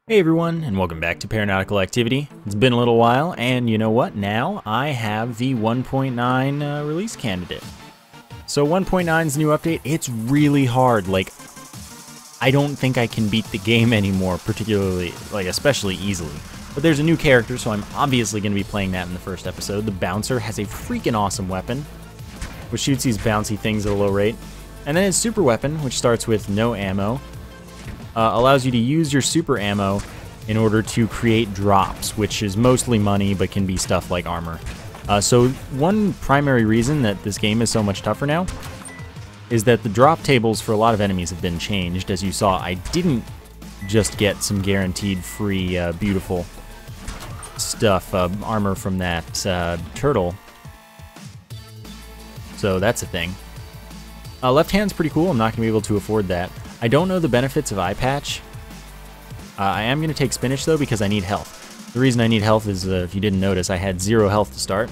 Hey everyone, and welcome back to Paranautical Activity. It's been a little while, and you know what? Now I have the 1.9 release candidate. So 1.9's new update, it's really hard. Like, I don't think I can beat the game anymore, particularly, especially easily. But there's a new character, so I'm obviously going to be playing that in the first episode. The Bouncer has a freaking awesome weapon, which shoots these bouncy things at a low rate. And then his super weapon, which starts with no ammo, allows you to use your super ammo in order to create drops, which is mostly money, but can be stuff like armor. So one primary reason that this game is so much tougher now is that the drop tables for a lot of enemies have been changed. As you saw, I didn't just get some guaranteed free, beautiful stuff, armor from that turtle. So that's a thing. Left hand's pretty cool. I'm not going to be able to afford that. I don't know the benefits of eye patch. I am going to take spinach though because I need health. The reason I need health is, if you didn't notice, I had 0 health to start,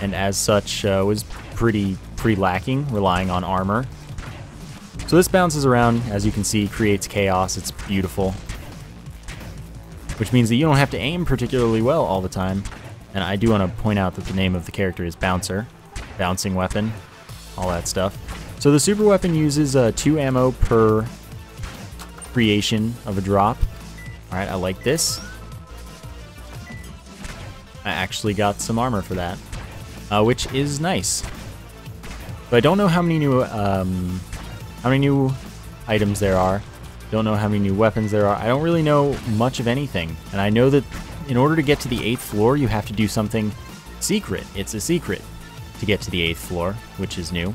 and as such was pretty lacking, relying on armor. So this bounces around, as you can see, creates chaos. It's beautiful, which means that you don't have to aim particularly well all the time. And I do want to point out that the name of the character is Bouncer, bouncing weapon, all that stuff. So the super weapon uses 2 ammo per creation of a drop. Alright, I like this. I actually got some armor for that, which is nice. But I don't know how many new items there are. Don't know how many new weapons there are. I don't really know much of anything. And I know that in order to get to the 8th floor, you have to do something secret. It's a secret to get to the 8th floor, which is new.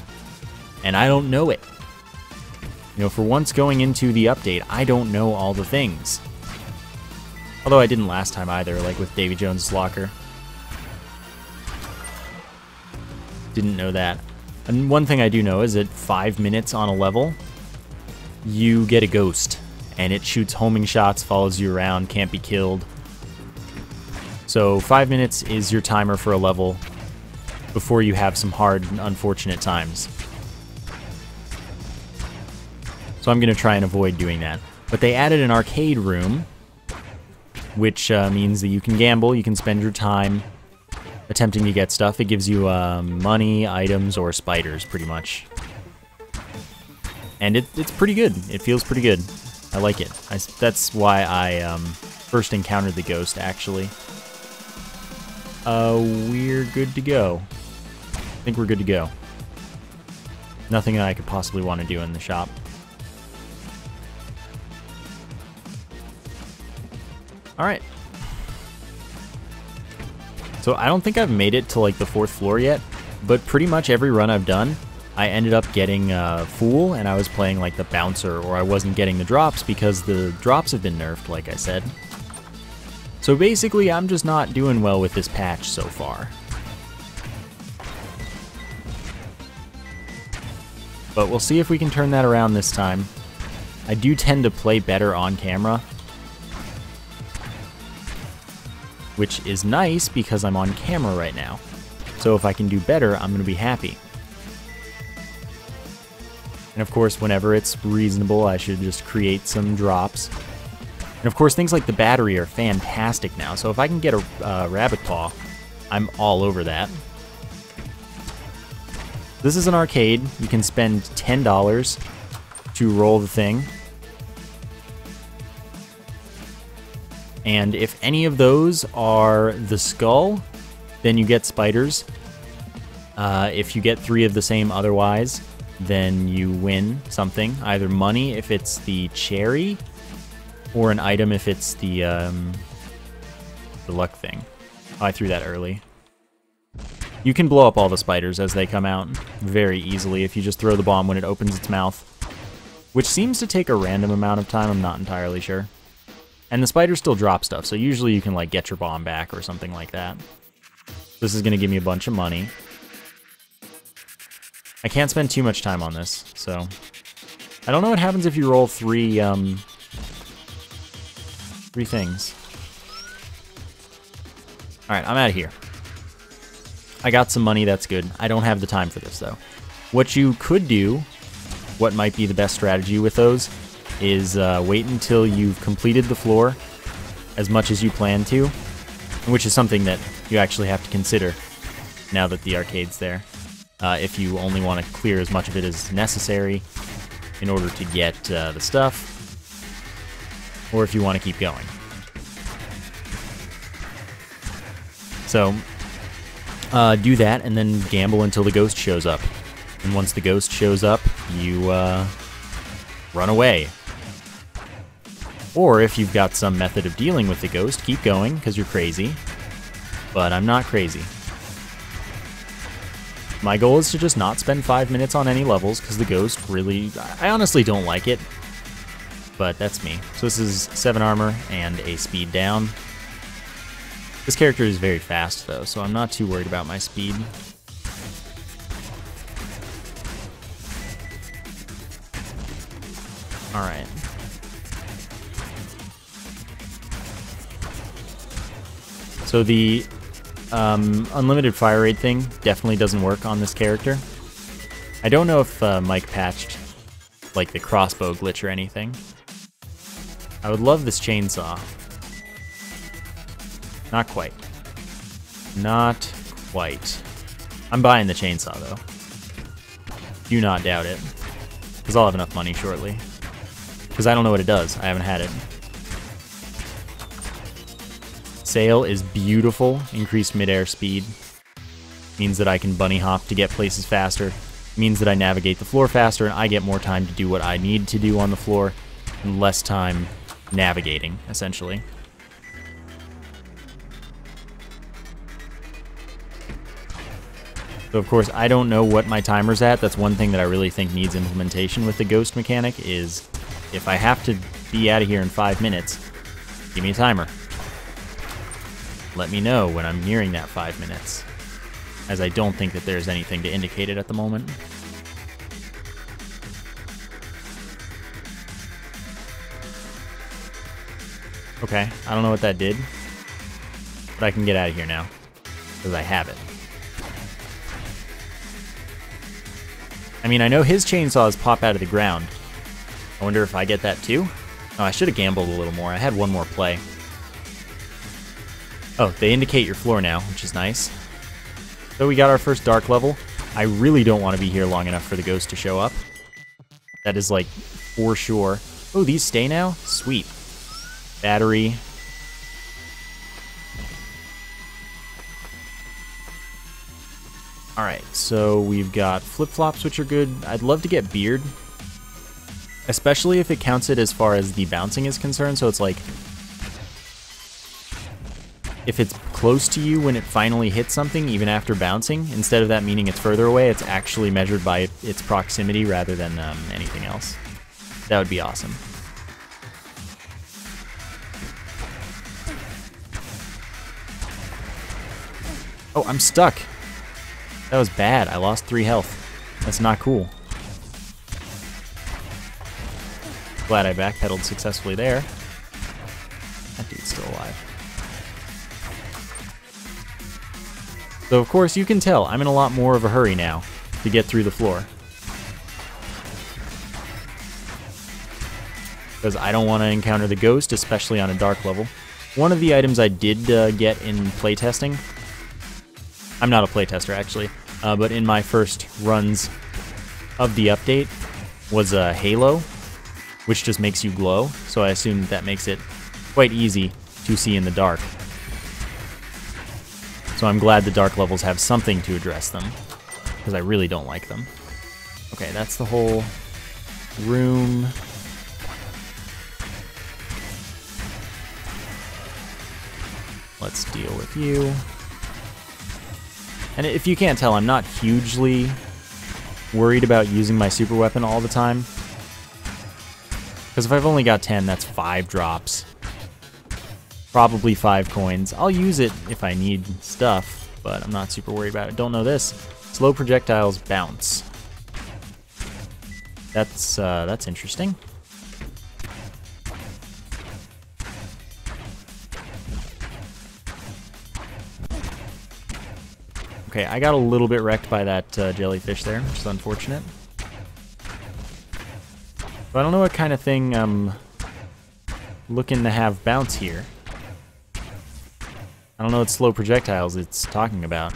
And I don't know it. You know, for once going into the update, I don't know all the things. Although I didn't last time either, like with Davy Jones' locker. Didn't know that. And one thing I do know is that 5 minutes on a level, you get a ghost. And it shoots homing shots, follows you around, can't be killed. So 5 minutes is your timer for a level before you have some hard and unfortunate times. So I'm going to try and avoid doing that. But they added an arcade room, which means that you can gamble, you can spend your time attempting to get stuff. It gives you money, items, or spiders, pretty much. And it's pretty good. It feels pretty good. I like it. That's why I first encountered the ghost, actually. We're good to go. I think we're good to go. Nothing that I could possibly want to do in the shop. Alright. So I don't think I've made it to like the 4th floor yet, but pretty much every run I've done, I ended up getting Fool, and I was playing like the Bouncer, or I wasn't getting the drops because the drops have been nerfed, like I said. So basically, I'm just not doing well with this patch so far. But we'll see if we can turn that around this time. I do tend to play better on camera, which is nice because I'm on camera right now. So if I can do better, I'm going to be happy. And of course, whenever it's reasonable, I should just create some drops. And of course, things like the battery are fantastic now. So if I can get a rabbit paw, I'm all over that. This is an arcade. You can spend $10 to roll the thing. And if any of those are the skull, then you get spiders. If you get 3 of the same otherwise, then you win something. Either money if it's the cherry, or an item if it's the luck thing. Oh, I threw that early. You can blow up all the spiders as they come out very easily if you just throw the bomb when it opens its mouth, which seems to take a random amount of time. I'm not entirely sure. And the spiders still drop stuff, so usually you can like get your bomb back or something like that. This is going to give me a bunch of money. I can't spend too much time on this, so I don't know what happens if you roll 3 things. Alright, I'm out of here. I got some money, that's good. I don't have the time for this, though. What you could do, what might be the best strategy with those, is wait until you've completed the floor as much as you plan to, which is something that you actually have to consider now that the arcade's there. If you only want to clear as much of it as necessary in order to get the stuff, or if you want to keep going. So, do that and then gamble until the ghost shows up. And once the ghost shows up, you run away. Or if you've got some method of dealing with the ghost, keep going, because you're crazy. But I'm not crazy. My goal is to just not spend 5 minutes on any levels, because the ghost really... I honestly don't like it. But that's me. So this is 7 armor and a speed down. This character is very fast, though, so I'm not too worried about my speed. Alright. So the unlimited fire rate thing definitely doesn't work on this character. I don't know if Mike patched like the crossbow glitch or anything. I would love this chainsaw. Not quite. Not quite. I'm buying the chainsaw though. Do not doubt it. Because I'll have enough money shortly. Because I don't know what it does. I haven't had it. Sail is beautiful. Increased midair speed. Means that I can bunny hop to get places faster. Means that I navigate the floor faster and I get more time to do what I need to do on the floor. And less time navigating, essentially. So of course, I don't know what my timer's at. That's one thing that I really think needs implementation with the ghost mechanic is if I have to be out of here in 5 minutes, give me a timer. Let me know when I'm nearing that 5 minutes, as I don't think that there's anything to indicate it at the moment. Okay, I don't know what that did, but I can get out of here now, because I have it. I mean, I know his chainsaws pop out of the ground. I wonder if I get that too? Oh, I should have gambled a little more. I had one more play. Oh, they indicate your floor now, which is nice. So we got our first dark level. I really don't want to be here long enough for the ghost to show up. That is, like, for sure. Oh, these stay now? Sweet. Battery. Alright, so we've got flip-flops, which are good. I'd love to get beard. Especially if it counts it as far as the bouncing is concerned, so it's like... if it's close to you when it finally hits something, even after bouncing, instead of that meaning it's further away, it's actually measured by its proximity rather than anything else. That would be awesome. Oh, I'm stuck. That was bad. I lost 3 health. That's not cool. Glad I backpedaled successfully there. That dude's still alive. So of course you can tell I'm in a lot more of a hurry now to get through the floor. Because I don't want to encounter the ghost, especially on a dark level. One of the items I did get in playtesting, I'm not a playtester actually, but in my first runs of the update was a halo, which just makes you glow, so I assume that makes it quite easy to see in the dark. So I'm glad the dark levels have something to address them, because I really don't like them. Okay, that's the whole room. Let's deal with you. And if you can't tell, I'm not hugely worried about using my super weapon all the time. Because if I've only got 10, that's 5 drops. Probably 5 coins. I'll use it if I need stuff, but I'm not super worried about it. Don't know this. Slow projectiles bounce. That's interesting. Okay, I got a little bit wrecked by that jellyfish there, which is unfortunate. So I don't know what kind of thing I'm looking to have bounce here. I don't know what slow projectiles it's talking about.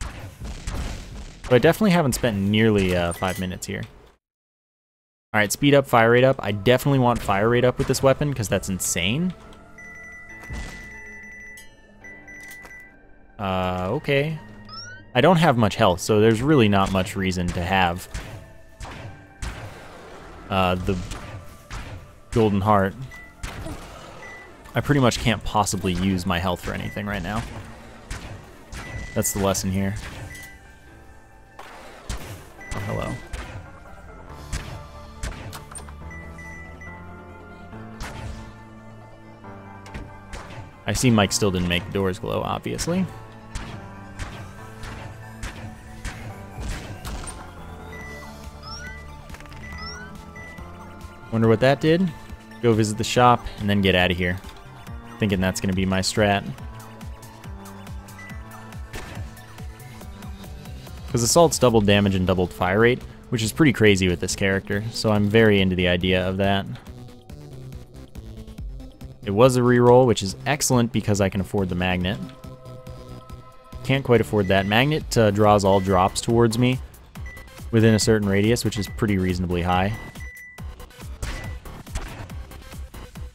But I definitely haven't spent nearly 5 minutes here. Alright, speed up, fire rate up. I definitely want fire rate up with this weapon because that's insane. Okay. I don't have much health, so there's really not much reason to have the golden heart. I pretty much can't possibly use my health for anything right now. That's the lesson here. Oh, hello. I see Mike still didn't make the doors glow, obviously. Wonder what that did? Go visit the shop and then get out of here. Thinking that's going to be my strat. Because Assault's doubled damage and doubled fire rate, which is pretty crazy with this character, so I'm very into the idea of that. It was a reroll, which is excellent because I can afford the magnet. Can't quite afford that. Magnet draws all drops towards me within a certain radius, which is pretty reasonably high.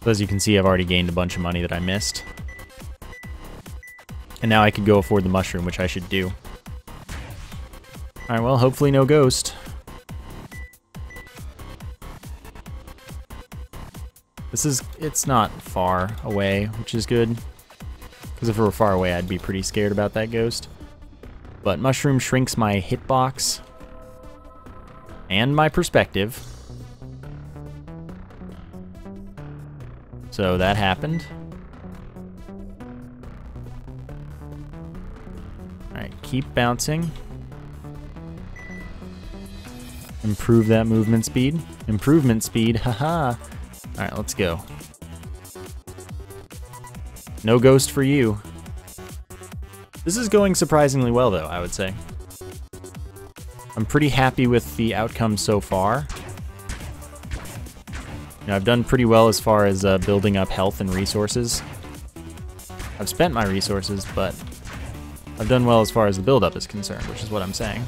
So as you can see, I've already gained a bunch of money that I missed. And now I could go afford the mushroom, which I should do. Alright, well, hopefully no ghost. It's not far away, which is good. Because if it were far away, I'd be pretty scared about that ghost. But mushroom shrinks my hitbox. And my perspective. So that happened. Alright, keep bouncing. Improve that movement speed. Improvement speed, haha. Alright, let's go. No ghost for you. This is going surprisingly well, though, I would say. I'm pretty happy with the outcome so far. You know, I've done pretty well as far as building up health and resources. I've spent my resources, but I've done well as far as the build-up is concerned, which is what I'm saying.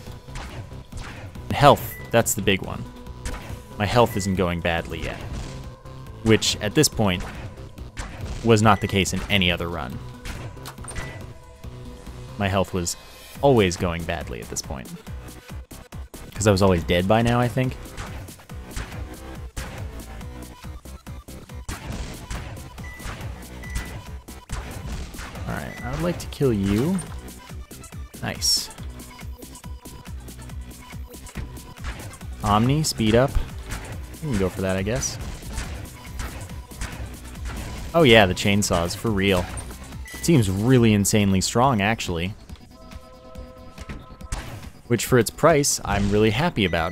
Health, that's the big one. My health isn't going badly yet. Which, at this point, was not the case in any other run. My health was always going badly at this point. Because I was always dead by now, I think. Alright, I would like to kill you. Nice. Omni, speed up. We can go for that, I guess. Oh yeah, the chainsaws, for real. It seems really insanely strong, actually. Which, for its price, I'm really happy about.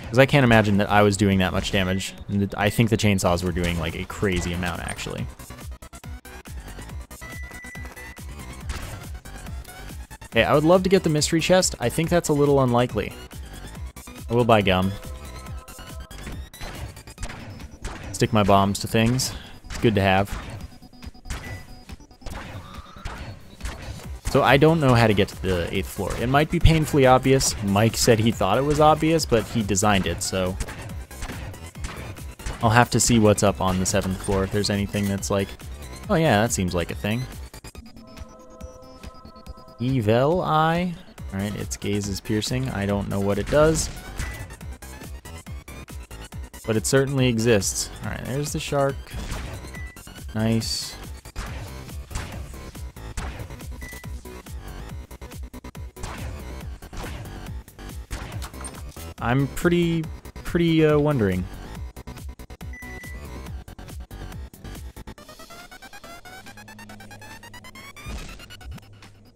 Because I can't imagine that I was doing that much damage. And I think the chainsaws were doing, like, a crazy amount, actually. Okay, I would love to get the mystery chest. I think that's a little unlikely. I will buy gum. Stick my bombs to things. It's good to have. So I don't know how to get to the 8th floor. It might be painfully obvious. Mike said he thought it was obvious, but he designed it, so I'll have to see what's up on the 7th floor if there's anything that's like, oh yeah, that seems like a thing. Evil Eye. Alright, its gaze is piercing. I don't know what it does. But it certainly exists. Alright, there's the shark. Nice. I'm pretty wondering.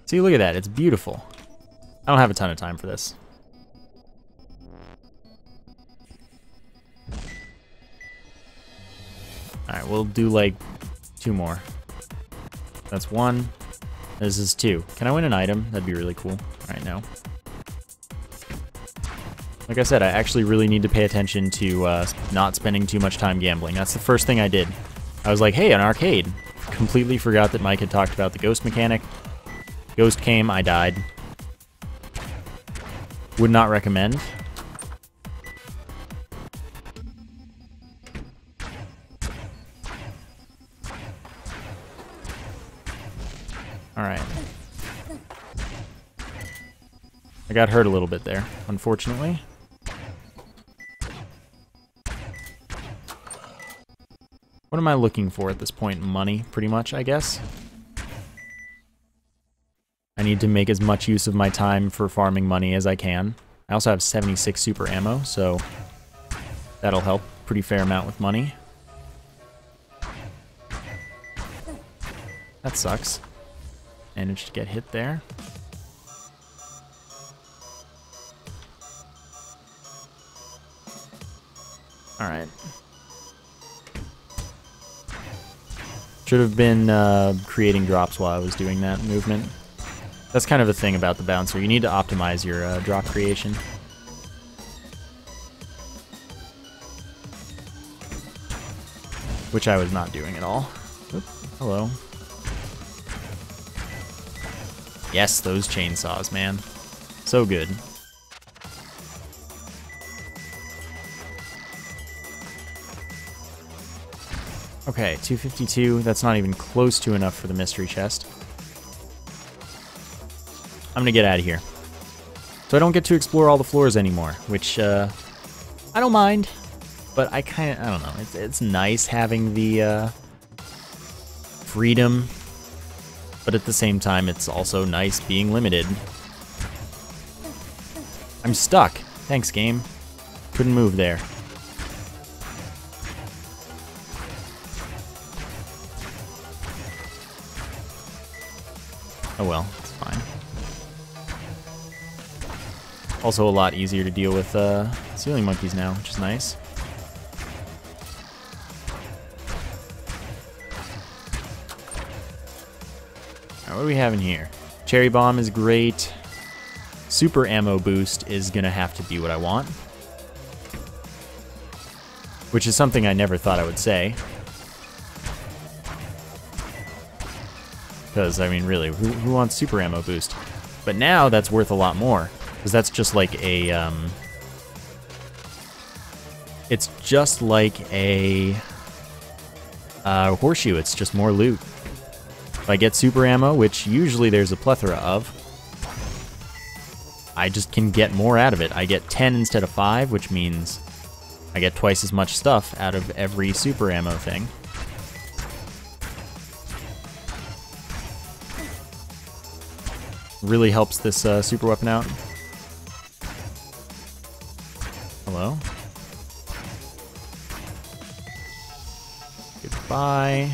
See, look at that. It's beautiful. I don't have a ton of time for this. Alright, we'll do like 2 more. That's 1. This is 2. Can I win an item? That'd be really cool. Alright, no. Like I said, I actually really need to pay attention to not spending too much time gambling. That's the first thing I did. I was like, hey, an arcade. Completely forgot that Mike had talked about the ghost mechanic. Ghost came, I died. Would not recommend. Alright. I got hurt a little bit there, unfortunately. What am I looking for at this point? Money, pretty much, I guess. I need to make as much use of my time for farming money as I can. I also have 76 super ammo, so that'll help pretty fair amount with money. That sucks. Managed to get hit there. Alright. Should have been creating drops while I was doing that movement. That's kind of a thing about the bouncer. You need to optimize your drop creation. Which I was not doing at all. Oop, hello. Yes, those chainsaws, man. So good. Okay, 252. That's not even close to enough for the mystery chest. I'm gonna get out of here. So I don't get to explore all the floors anymore, which I don't mind, but I don't know. It's nice having the freedom, but at the same time, it's also nice being limited. I'm stuck. Thanks, game. Couldn't move there. Oh well, it's fine. Also a lot easier to deal with ceiling monkeys now, which is nice. Alright, what do we have in here? Cherry Bomb is great. Super Ammo Boost is gonna have to be what I want. Which is something I never thought I would say. Because, I mean, really, who wants Super Ammo Boost? But now that's worth a lot more. Because that's just like a, it's just like a horseshoe. It's just more loot. If I get Super Ammo, which usually there's a plethora of, I just can get more out of it. I get 10 instead of 5, which means I get twice as much stuff out of every Super Ammo thing. Really helps this super weapon out. Hello? Goodbye.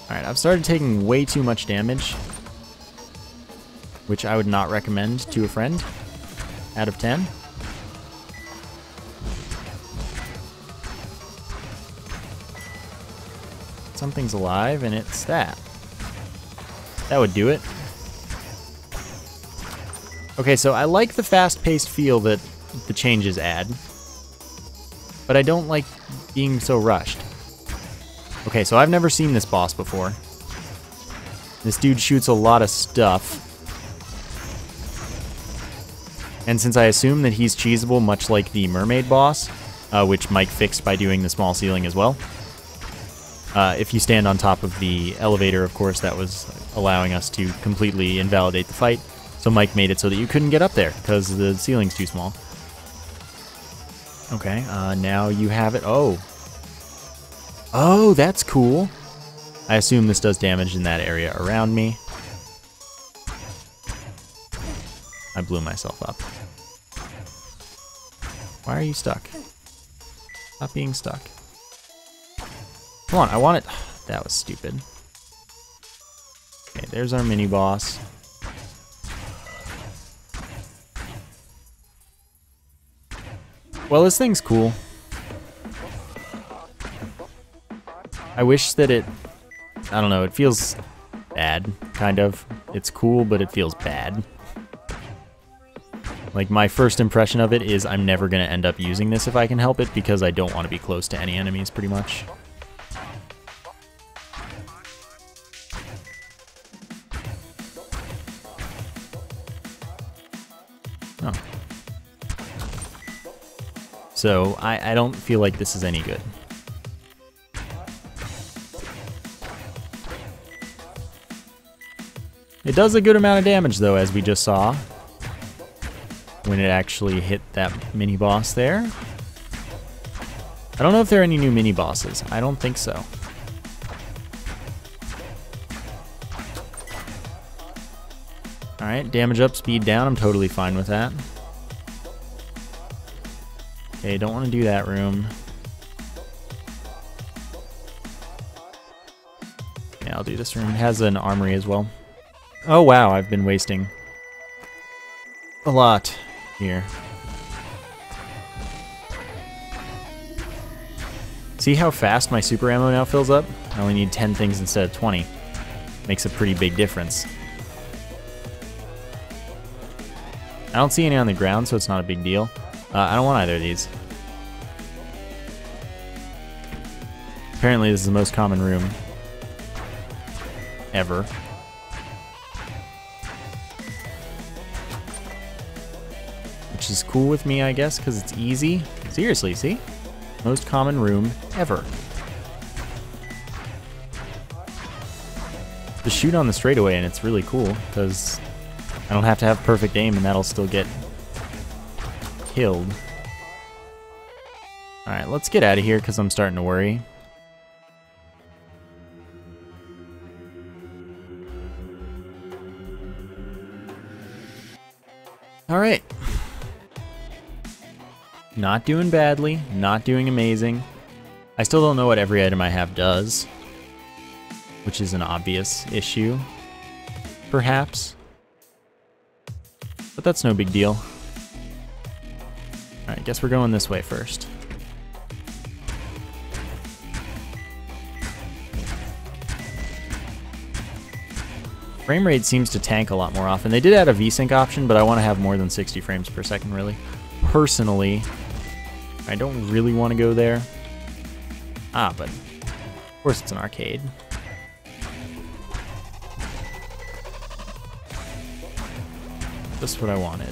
Alright, I've started taking way too much damage, which I would not recommend to a friend. Out of 10. Something's alive, and it's that. That would do it. Okay, so I like the fast-paced feel that the changes add, but I don't like being so rushed. Okay, so I've never seen this boss before. This dude shoots a lot of stuff. And since I assume that he's cheesable, much like the mermaid boss, which Mike fixed by doing the small ceiling as well, if you stand on top of the elevator, of course, that was allowing us to completely invalidate the fight. So Mike made it so that you couldn't get up there because the ceiling's too small. Okay, now you have it. Oh. Oh, that's cool. I assume this does damage in that area around me. I blew myself up. Why are you stuck? Stop being stuck. Come on, I want it. That was stupid. Okay, there's our mini boss. Well, this thing's cool. I wish that it, I don't know, it feels bad, kind of. It's cool, but it feels bad. Like, my first impression of it is I'm never going to end up using this if I can help it, because I don't want to be close to any enemies, pretty much. Oh. So, I don't feel like this is any good. It does a good amount of damage, though, as we just saw, when it actually hit that mini-boss there. I don't know if there are any new mini-bosses. I don't think so. Alright, damage up, speed down. I'm totally fine with that. Okay, don't want to do that room. Yeah, I'll do this room. It has an armory as well. Oh wow, I've been wasting a lot here. See how fast my super ammo now fills up? I only need 10 things instead of 20. Makes a pretty big difference. I don't see any on the ground, so it's not a big deal. I don't want either of these. Apparently this is the most common room ever. Which is cool with me, I guess, because it's easy. Seriously, see? Most common room ever. Just shoot on the straightaway and it's really cool, because I don't have to have perfect aim and that'll still get killed. Alright, let's get out of here because I'm starting to worry. Alright. Not doing badly, not doing amazing. I still don't know what every item I have does, which is an obvious issue, perhaps. But that's no big deal. Alright, I guess we're going this way first. Frame rate seems to tank a lot more often. They did add a VSync option, but I want to have more than 60 frames per second, really. Personally, I don't really want to go there. Ah, but of course it's an arcade. Just what I wanted.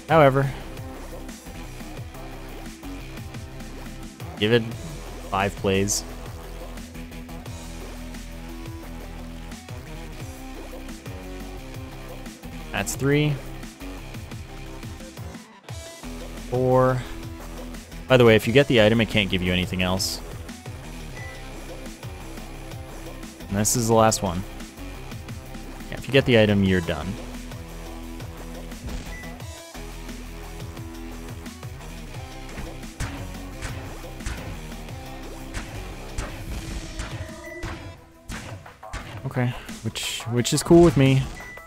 However, give it 5 plays. That's 3. 4. By the way, if you get the item, it can't give you anything else. And this is the last one. Yeah, if you get the item, you're done. Okay, which is cool with me,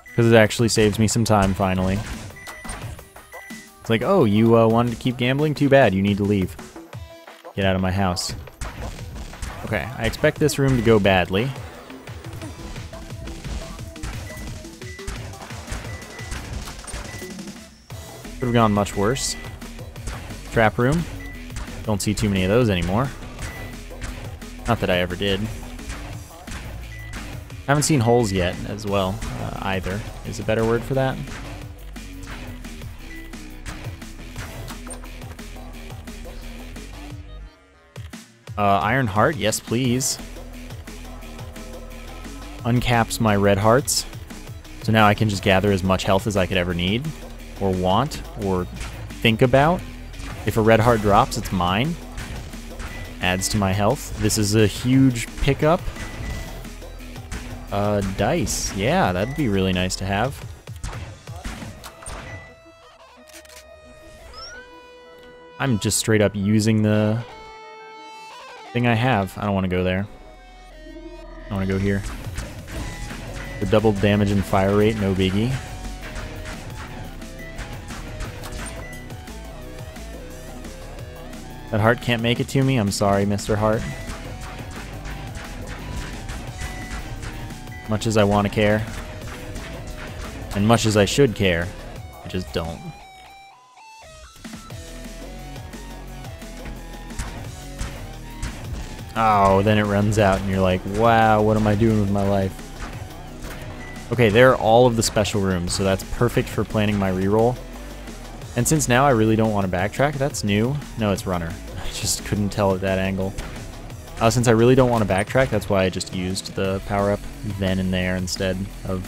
because it actually saves me some time finally. It's like, oh, you wanted to keep gambling? Too bad, you need to leave. Get out of my house. Okay, I expect this room to go badly. Could have gone much worse. Trap room. Don't see too many of those anymore. Not that I ever did. Haven't seen holes yet as well, either. Is a better word for that? Iron Heart, yes please. Uncaps my red hearts. So now I can just gather as much health as I could ever need, or want, or think about. If a red heart drops, it's mine. Adds to my health. This is a huge pickup. Dice. Yeah, that'd be really nice to have. I'm just straight up using the thing I have. I don't want to go there. I want to go here. The double damage and fire rate, no biggie. That heart can't make it to me. I'm sorry, Mr. Heart. Much as I want to care. And much as I should care, I just don't. Oh, then it runs out and you're like, wow, what am I doing with my life? Okay, there are all of the special rooms, so that's perfect for planning my reroll. And since now I really don't want to backtrack, that's new. No, it's runner. I just couldn't tell at that angle. Since I really don't want to backtrack, that's why I just used the power-up then and there instead of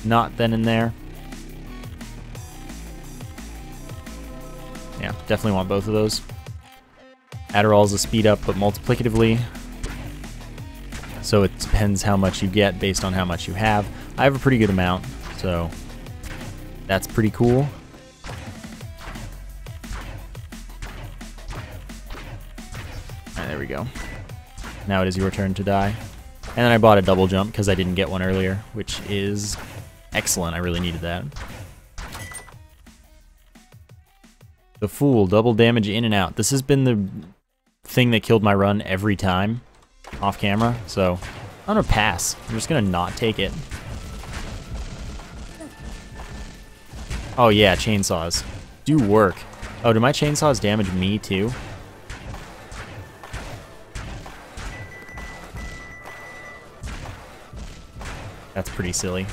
not then and there. Yeah, definitely want both of those. Adderall is a speed up, but multiplicatively. So it depends how much you get based on how much you have. I have a pretty good amount, so that's pretty cool. Alright, there we go. Now it is your turn to die. And then I bought a double jump because I didn't get one earlier, which is excellent. I really needed that. The Fool, double damage in and out. This has been the thing that killed my run every time off camera, so I'm gonna pass. I'm just gonna not take it. Oh yeah, chainsaws do work. Oh, do my chainsaws damage me too? That's pretty silly.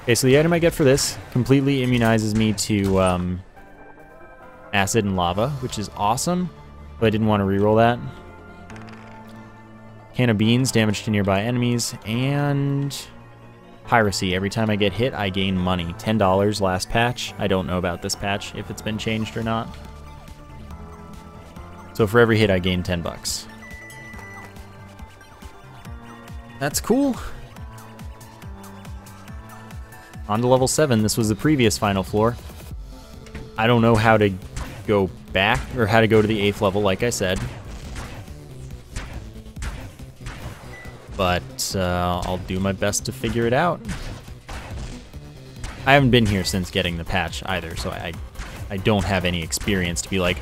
Okay, so the item I get for this completely immunizes me to acid and lava, which is awesome, but I didn't want to reroll that. Can of beans, damage to nearby enemies, and piracy. Every time I get hit, I gain money. $10 last patch. I don't know about this patch, if it's been changed or not. So for every hit, I gain 10 bucks. That's cool. On to level 7. This was the previous final floor. I don't know how to go back, or how to go to the 8th level, like I said. But I'll do my best to figure it out. I haven't been here since getting the patch either, so I don't have any experience to be like,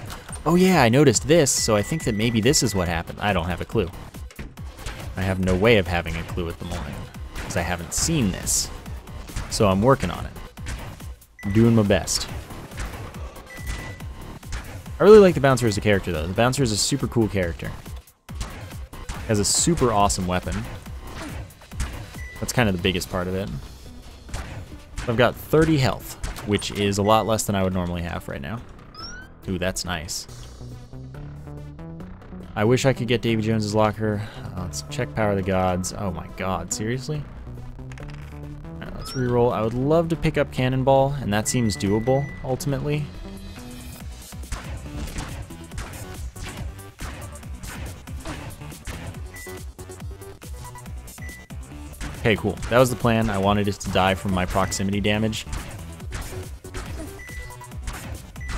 oh yeah, I noticed this, so I think that maybe this is what happened. I don't have a clue. I have no way of having a clue at the moment, because I haven't seen this. So I'm working on it. I'm doing my best. I really like the Bouncer as a character, though. The Bouncer is a super cool character. Has a super awesome weapon. That's kind of the biggest part of it. I've got 30 health, which is a lot less than I would normally have right now. Ooh, that's nice. I wish I could get Davy Jones's locker. Let's check Power of the Gods. Oh my god, seriously? Alright, let's reroll. I would love to pick up Cannonball, and that seems doable, ultimately. Okay, cool. That was the plan. I wanted it to die from my proximity damage.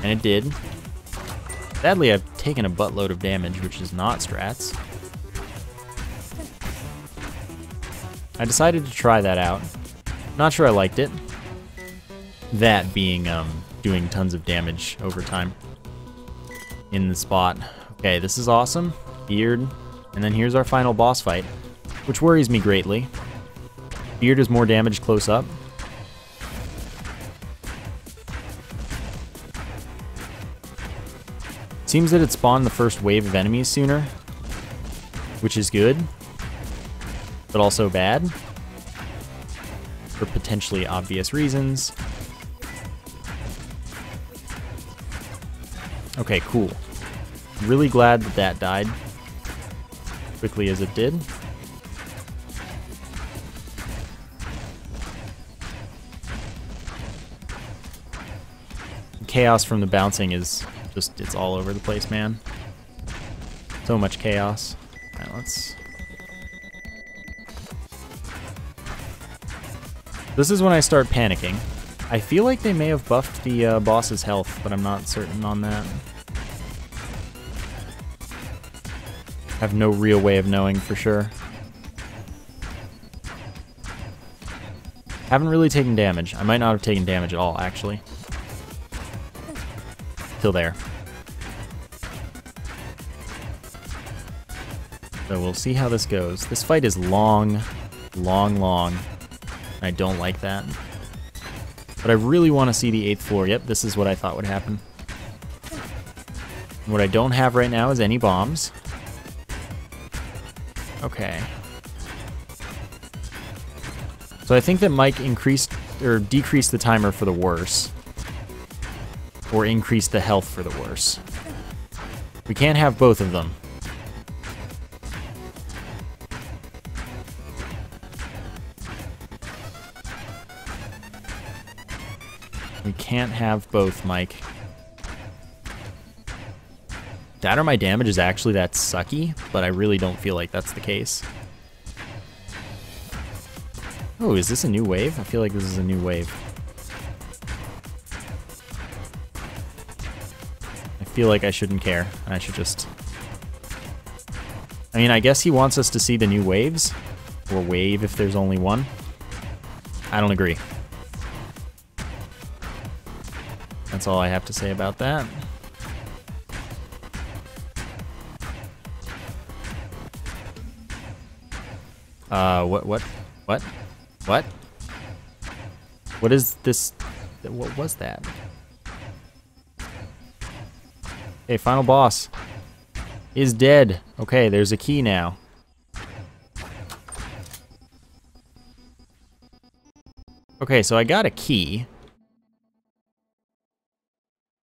And it did. Sadly, I've taken a buttload of damage, which is not strats. I decided to try that out. Not sure I liked it. That being doing tons of damage over time in the spot. Okay, this is awesome. Beard. And then here's our final boss fight, which worries me greatly. Beard is more damage close up. Seems that it spawned the first wave of enemies sooner, which is good, but also bad for potentially obvious reasons. Okay, cool. Really glad that that died quickly as it did. Chaos from the bouncing is just, it's all over the place, man. So much chaos. Alright, let's... This is when I start panicking. I feel like they may have buffed the boss's health, but I'm not certain on that. I have no real way of knowing for sure. Haven't really taken damage. I might not have taken damage at all, actually. Till there. So we'll see how this goes. This fight is long, long, long. I don't like that. But I really want to see the 8th floor. Yep, this is what I thought would happen. What I don't have right now is any bombs. Okay. So I think that Mike increased or decreased the timer for the worse. Or increased the health for the worse. We can't have both of them. We can't have both, Mike. That or my damage is actually that sucky, but I really don't feel like that's the case. Oh, is this a new wave? I feel like this is a new wave. I feel like I shouldn't care, and I should just... I mean, I guess he wants us to see the new waves, or wave if there's only one. I don't agree. That's all I have to say about that. What? What is this? What was that? Okay, final boss is dead. Okay, there's a key now. Okay, so I got a key.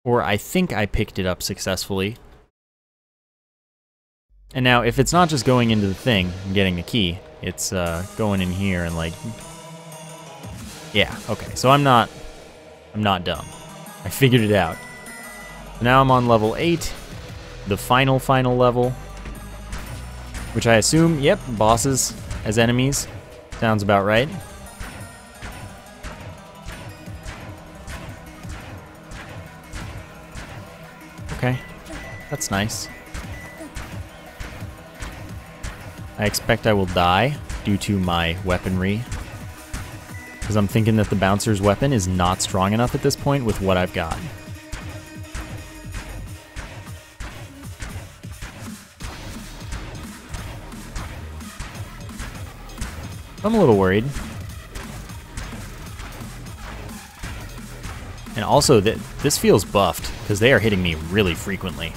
Or I think I picked it up successfully. And now, if it's not just going into the thing and getting the key, it's going in here and like... Yeah, okay, so I'm not dumb. I figured it out. So now I'm on level 8, the final level, which I assume, yep, bosses as enemies. Sounds about right. Okay, that's nice. I expect I will die due to my weaponry, because I'm thinking that the bouncer's weapon is not strong enough at this point with what I've got. I'm a little worried. And also, this feels buffed, because they are hitting me really frequently,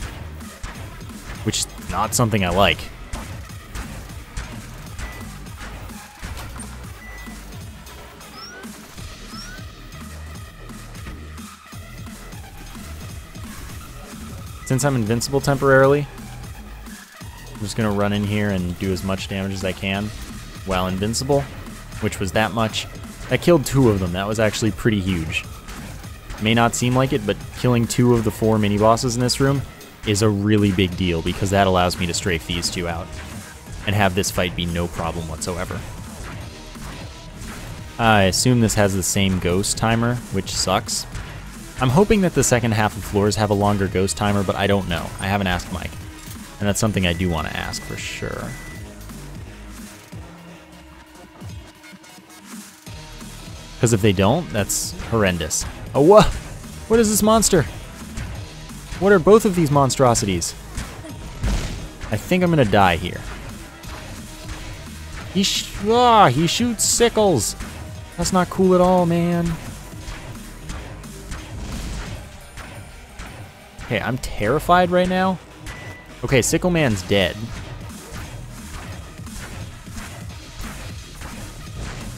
which is not something I like. Since I'm invincible temporarily, I'm just going to run in here and do as much damage as I can while invincible, which was that much. I killed 2 of them. That was actually pretty huge. May not seem like it, but killing 2 of the 4 mini-bosses in this room is a really big deal, because that allows me to strafe these 2 out and have this fight be no problem whatsoever. I assume this has the same ghost timer, which sucks. I'm hoping that the second half of floors have a longer ghost timer, but I don't know. I haven't asked Mike, and that's something I do want to ask for sure. Because if they don't, that's horrendous. Oh, what? What is this monster? What are both of these monstrosities? I think I'm gonna die here. He shoots sickles. That's not cool at all, man. Okay, I'm terrified right now. Okay, Sickle Man's dead.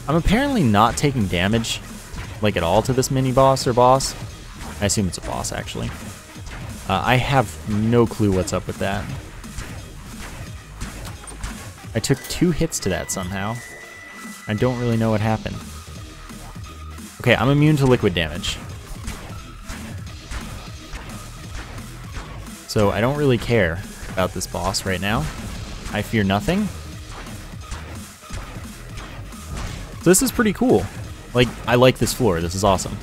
I'm apparently not taking damage, like at all, to this mini-boss or boss. I assume it's a boss, actually. I have no clue what's up with that. I took 2 hits to that somehow. I don't really know what happened. Okay, I'm immune to liquid damage. So I don't really care about this boss right now. I fear nothing. So this is pretty cool. Like, I like this floor. This is awesome.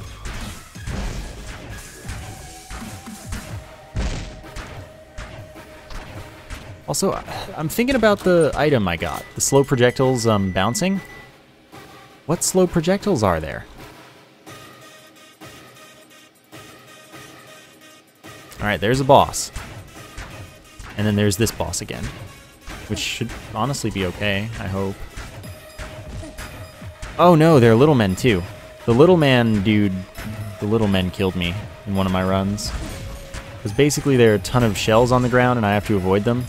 Also, I'm thinking about the item I got. The slow projectiles bouncing. What slow projectiles are there? Alright, there's a boss. And then there's this boss again. which should honestly be okay, I hope. Oh no, they're little men too. The little man dude, the little men killed me in one of my runs. Because basically there are a ton of shells on the ground and I have to avoid them.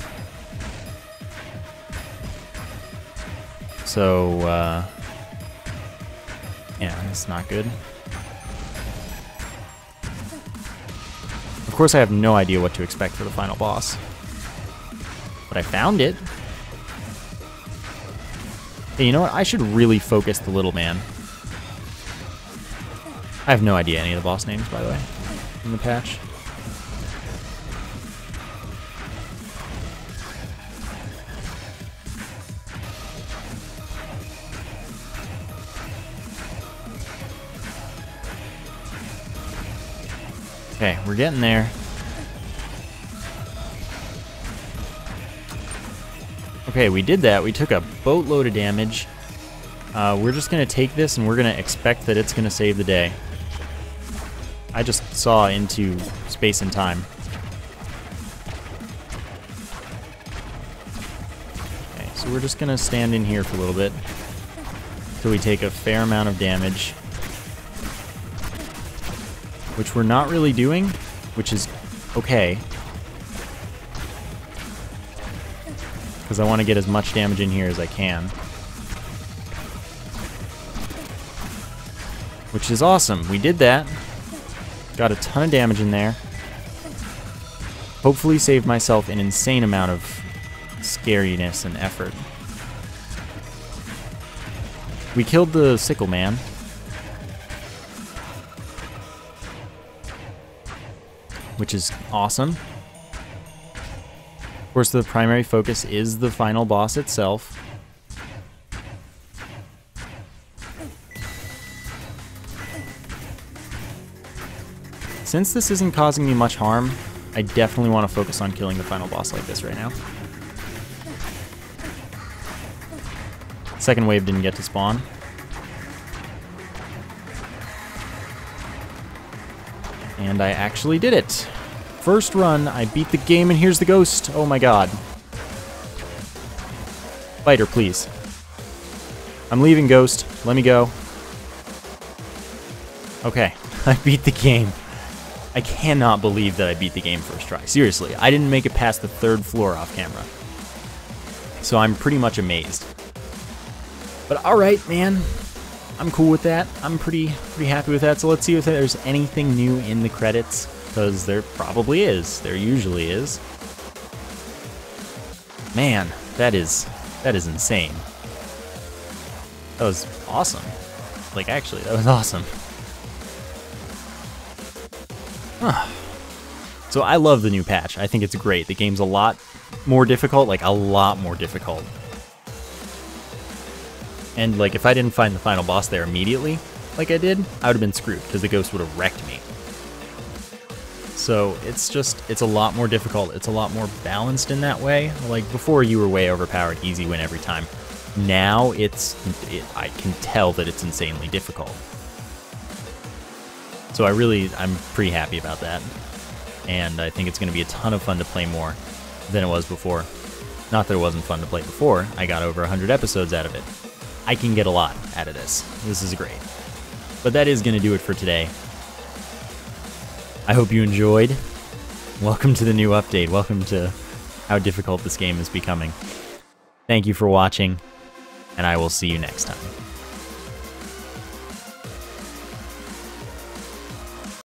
So, yeah, that's not good. Of course I have no idea what to expect for the final boss. But I found it. Hey, you know what? I should really focus the little man. I have no idea any of the boss names, by the way, in the patch. Okay, we're getting there. Okay, we did that. We took a boatload of damage. We're just going to take this and we're going to expect that it's going to save the day. I just saw into space and time. Okay, so we're just going to stand in here for a little bit until we take a fair amount of damage. Which we're not really doing, which is okay. Because I want to get as much damage in here as I can. Which is awesome. We did that. Got a ton of damage in there. Hopefully saved myself an insane amount of scariness and effort. We killed the sickle man. Which is awesome. Of course, the primary focus is the final boss itself. Since this isn't causing me much harm, I definitely want to focus on killing the final boss like this right now. Second wave didn't get to spawn. And I actually did it. First run, I beat the game, and here's the ghost. Oh my god. Fighter, please. I'm leaving, ghost. Let me go. Okay, I beat the game. I cannot believe that I beat the game first try. Seriously, I didn't make it past the 3rd floor off camera. So I'm pretty much amazed. But alright, man. I'm cool with that. I'm pretty happy with that. So let's see if there's anything new in the credits, because there probably is. There usually is. Man, that is insane. That was awesome. Like, actually, that was awesome. Huh. So I love the new patch. I think it's great. The game's a lot more difficult, like a lot more difficult. And like if I didn't find the final boss there immediately, like I did, I would have been screwed because the ghost would have wrecked me. So it's a lot more difficult. It's a lot more balanced in that way. Like before you were way overpowered, easy win every time. Now I can tell that it's insanely difficult. So I'm pretty happy about that. And I think it's going to be a ton of fun to play more than it was before. Not that it wasn't fun to play before. I got over 100 episodes out of it. I can get a lot out of this. This is great. But that is going to do it for today. I hope you enjoyed. Welcome to the new update. Welcome to how difficult this game is becoming. Thank you for watching, and I will see you next time.